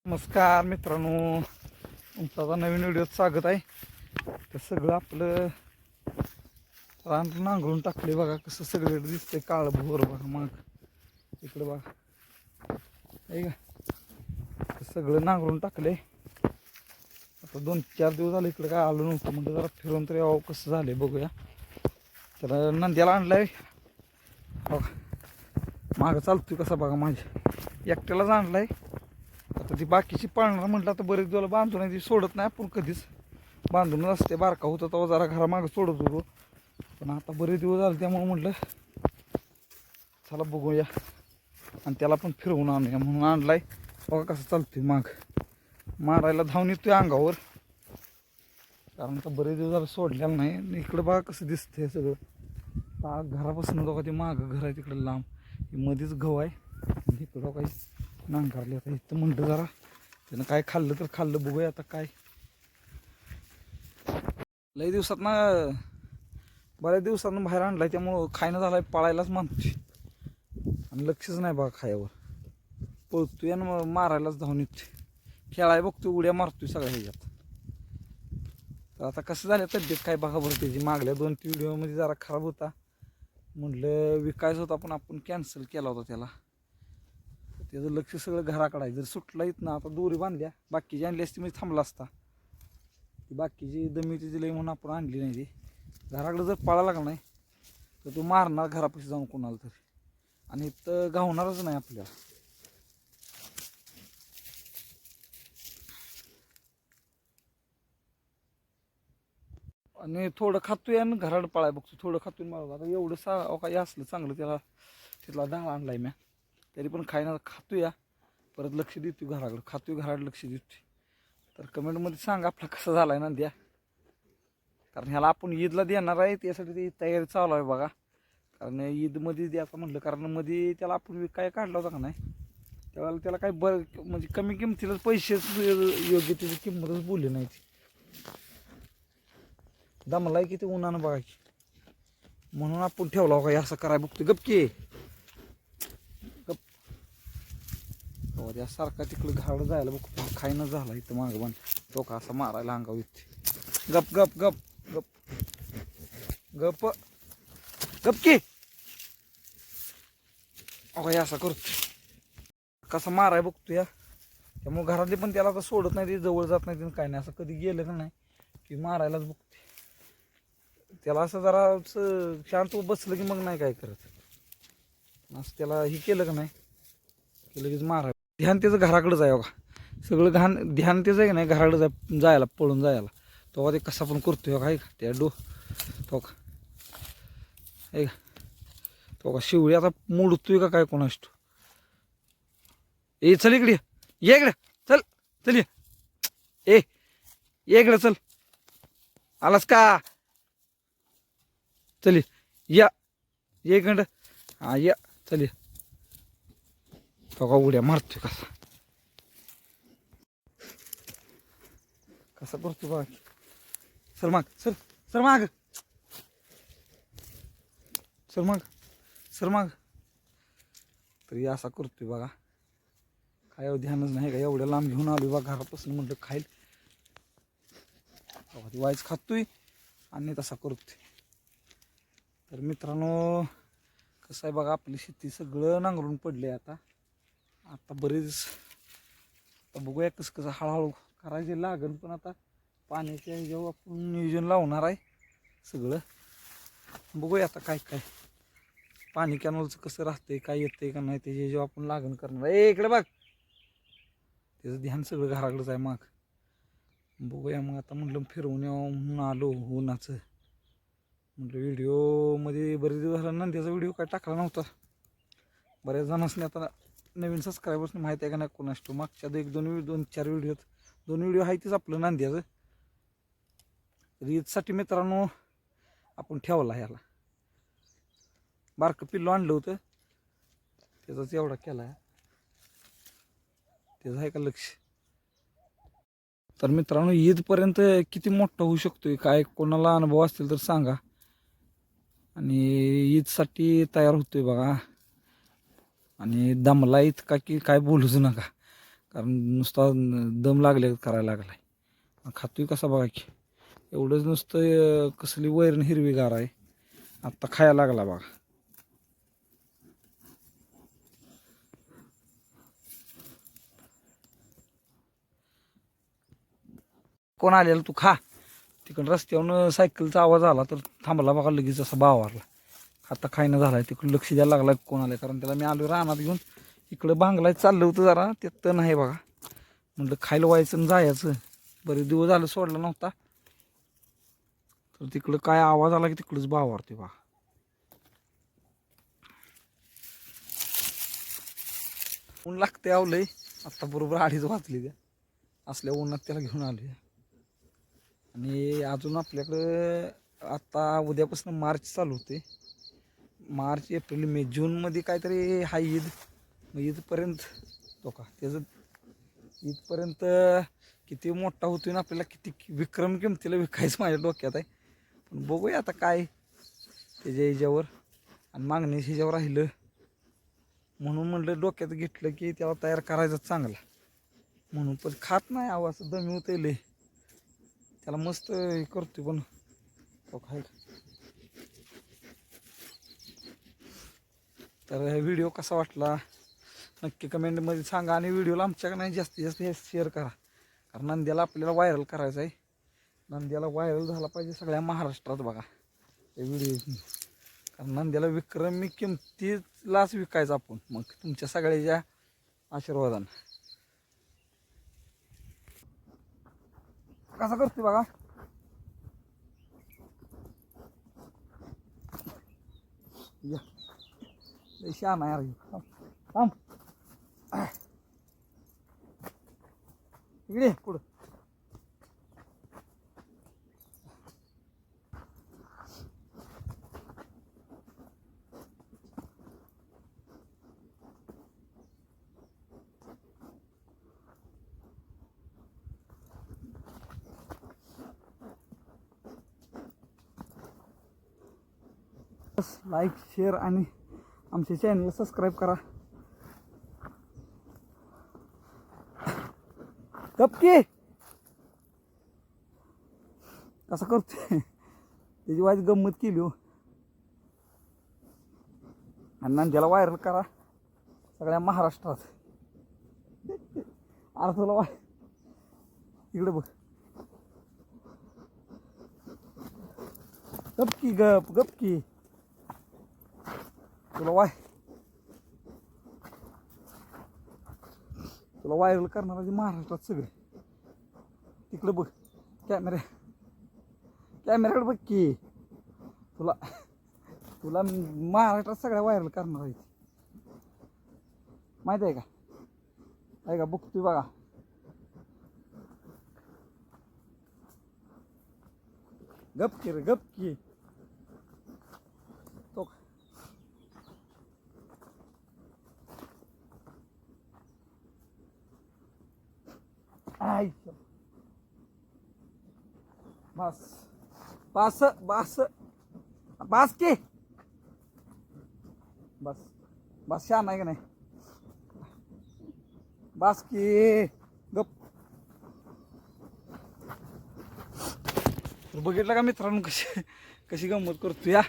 नमस्कार मित्रांनो, तुमचा नवीन व्हिडिओत स्वागत आहे. तर सगळं आपलं रान नांगरून टाकले बघा, कसं सगळं दिसतंय काळं भोर बघा. मग इकडं बघा आहे का, सगळं नांगरून टाकले. आता 2-4 दिवस झाले इकडे काय आलो नव्हतं, म्हणजे जरा फिरून तरी यावं कसं झाले बघूया. तर नंद्याला आणलाय बघा, मागं चालतोय कसा बघा, माझ्या एकट्यालाच आणलाय. आता ती बाकीची पाळणार म्हटलं, आता बरेच दिवस बांधून आहे, ती सोडत नाही आपण कधीच, बांधूनच असते. बारका होता तेव्हा जरा घरामागं सोडत होतो, पण आता बरेच दिवस झाले त्यामुळे म्हटलं चला बघूया आणि त्याला पण फिरवून आणूया म्हणून आणलाय. बघा कसं चालतोय, माग मारायला धावून येतोय अंगावर, कारण आता बरेच दिवस झालं सोडलेलं नाही. इकडं बघा कसं दिसतंय सगळं, घरापासून बघा ते मागं घर आहे तिकडं लांब, मध्येच गहू आहे, इकडं काही नांगरले. आता इथं म्हणलं जरा त्यानं काय खाल्लं तर खाल्लं, बघूया आता काय. लई दिवसात ना, बऱ्याच दिवसातून बाहेर आणलाय त्यामुळं खायनं झालाय, पाळायलाच मानतोय आणि लक्षच नाही बघा खायावर. पळतोय आणि मारायलाच धावून येतोय, खेळाय बघतोय, उड्या मारतोय सगळ्या ह्याच्यात. तर आता कसं झालं तब्येत काय बघा बरं त्याची, मागल्या 2-3 व्हिडिओमध्ये जरा खराब होता, म्हटलं विकायचं होता पण आपण कॅन्सल केला होता त्याला. त्याचं लक्ष सगळं घराकडे आहे. जर सुटला येत ना, आता दोरी बांधल्या, बाकीची आणली असती म्हणजे थांबला असता. ती बाकीची दमीची दिली म्हणून आपण आणली नाही. ती घराकडे जर पळायला लागला नाही तर तो मारणार घरापाशी जाऊन कोणाला तरी, आणि इथं गावणारच नाही आपल्याला. आणि थोडं खातोय आणि घराकडे पळाय बघतो, थोडं खातोय मला. आता एवढं काही असलं चांगलं त्याला, तिथला डाळ आणलाय म्या, तरी पण खायला खातोय, परत लक्ष देतोय घराकडे, खातोय घराकडे लक्ष देतोय. तर कमेंटमध्ये सांगा आपला कसा झाला आहे ना द्या, कारण ह्याला आपण ईदला देणार आहे, त्यासाठी ती तयारी चालू आहे बघा. कारण ईदमध्ये द्यायचं म्हटलं, कारण मध्ये त्याला आपण काय काढला होता का नाही, त्यावेळेला त्याला काय म्हणजे कमी किमतीला पैसेच योग्य त्याची किंमतच बोलली नाही. ती दमलाय की ते उन्हानं बघा की, म्हणून आपण ठेवला हो का असं कराय बघतो. गपकी गप त्या सारखा तिकडं घाड जायला बघतो, खायनं झाला इथं मागं बांध तो का असा मारायला अंगावर येते. गप गप गप गप गप गपकी अहो असं करतो, कसा माराय बघतो या. त्यामुळे घरातले पण त्याला आता सोडत नाही, ते जवळ जात नाही, काय नाही. असं कधी गेलं का नाही की मारायलाच बघते त्याला. असं जरा शांत बसलं की मग नाही काय करत, असं त्याला हे केलं का नाही की लगेच मारायला. ध्यान त्याचं घराकडे जाय बघा, सगळं ध्यान त्याचं आहे का नाही घराकडे जायला, पळून जायला. तेव्हा ते कसा पण करतोय का, का त्या तो का आहे का, तो का शिवळी आता मोडतोय का काय कोणास तो. ए चल इकडे, ये इकडे, चल चल, ये इकडे चल, आलास का, चल या, ये इकडं, हा या चल. तो का उड्या मारतोय कसा, कसा करतोय बघा. सर माग, सर सर माग, सर माग, सर माग. तरी असा करतोय बघा, काय ध्यानच नाही का. एवढ्या लांब घेऊन आलो बा घरापासून, म्हटलं खाईल वाईच खातोय आणि तसा करतोय. तर मित्रांनो कसं आहे बघा, आपली शेती सगळं नांगरून पडले आता. आता बरेच, आता बघूया कसं कसं हळूहळू करायचे लागेल, पण आता पाण्याच्या ह्याच्यावर आपण नियोजन लावणार आहे सगळं. बघूया आता काय काय पाणी कॅनलचं कसं राहतंय, काय येतंय का नाही, त्याच्या जेव्हा आपण लागण करणार आहे. इकडे बघ, त्याचं ध्यान सगळं घराकडेच आहे. मग बघूया, मग आता म्हटलं फिरवून यावं म्हणून आलो. उन्हाचं म्हटलं व्हिडिओमध्ये बरेच दिवस झाला ना त्याचा व्हिडिओ काय टाकला नव्हता. बऱ्याच जणांनी आता नवीन सबस्क्रायबर्सनी माहिती आहे का नाही कोणास तो, मागच्या 2-4 व्हिडिओत 2 व्हिडिओ आहे तेच आपलं नांद्याचं. रीतसाठी मित्रांनो आपण ठेवला ह्याला, बारकं पिल्लू आणलं होतं त्याचाच एवढा केला आहे, त्याचं आहे का लक्ष. तर मित्रांनो ईदपर्यंत किती मोठा होऊ शकतोय काय, कोणाला अनुभव असतील तर सांगा. आणि ईदसाठी तयार होतोय बघा, आणि दमला इतका की काय बोलूच नका. कारण नुसता दम लागले करायला लागलाय. खातोय कसा बघा की, एवढंच नुसतं कसली वैरण हिरवीगार आहे. आत्ता खायला लागला बघा. कोण आलेला तू खा. तिकडं रस्त्यावरून सायकलचा आवाज आला तर थांबला बघा, लगेच असा बावारला. आता खायनं झालाय, तिकडं लक्ष द्यायला लागला कोण आलं. कारण त्याला मी आलो रानात घेऊन, इकडं बांगलाय चाललं होतं जरा, ते तण आहे बघा. म्हटलं खायला व्हायचं आणि जायचं. बरेच दिवस झालं सोडला नव्हता, तर तिकडं काय आवाज आला की तिकडंच बावारते बघा. ऊन लागते आवलंय. आत्ता बरोबर 2:30 वाजली द्या, असल्या उन्हात त्याला घेऊन आलो. आणि अजून आपल्याकडं आता उद्यापासून मार्च चालू होते. मार्च, एप्रिल, मे, जूनमध्ये काहीतरी हा ईद. मग ईदपर्यंत तो का त्याचं ईदपर्यंत किती मोठा होतोय ना, आपल्याला किती विक्रम किमतीला विकायचं माझ्या डोक्यात आहे. पण बघूया आता काय त्याच्या ह्याच्यावर आणि मागणी ह्याच्यावर राहिलं. म्हणून म्हटलं डोक्यात घेतलं की त्याला तयार करायचं चांगला. म्हणून पण खात नाही, आवाज दमी होते लय. त्याला मस्त हे करतोय पण तो काय. तर व्हिडिओ कसा वाटला नक्की कमेंटमध्ये सांगा. आणि व्हिडिओला आमच्याकडे नाही जास्तीत जास्त हे शेअर करा. कारण नंद्याला आपल्याला व्हायरल करायचं आहे. नंद्याला व्हायरल झाला पाहिजे सगळ्या महाराष्ट्रात बघा हे व्हिडिओ. कारण नंद्याला विक्रमी किमतीलाच विकायचं आपण. मग तुमच्या सगळ्याच्या आशीर्वादानं. कसा करतोय बघा. या शहाणा यार. थांब इकडे पुढं. लाईक, शेअर आणि आमच्या चॅनलला सबस्क्राईब करा. कपकी कसं करतोय त्याची वाईट गंमत केली हो. आणि नंद्याला व्हायरल करा सगळ्या महाराष्ट्रात. अरे तुला इकडे बघ. गपकी गपकी तुला व्हायरल करणार आहे महाराष्ट्रात सगळे. तिकडे बघ कॅमेऱ्याकडे बघ की. तुला महाराष्ट्रात सगळ्या व्हायरल करणार आहे माहिती आहे का? आहे का? बघतोय बघा. गपकी रे गपकी. तो बस बस बस बस की बस बस. छान आहे का नाही? बस की गप. बघितलं का मित्रांनो कशी गंमत करतो या.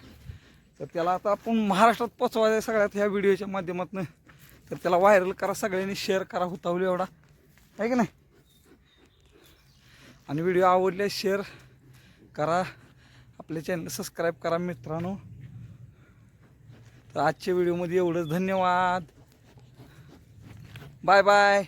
तर त्याला आता आपण महाराष्ट्रात पोचवायचं सगळ्यात ह्या व्हिडिओच्या माध्यमातून. तर त्याला व्हायरल करा, सगळ्यांनी शेअर करा होतावली एवढा आहे की नाही. आणि व्हिडिओ आवडले शेअर करा, आपल्या चॅनल सबस्क्राईब करा मित्रांनो. तर आजच्या व्हिडिओमध्ये एवढंच. धन्यवाद. Bye bye.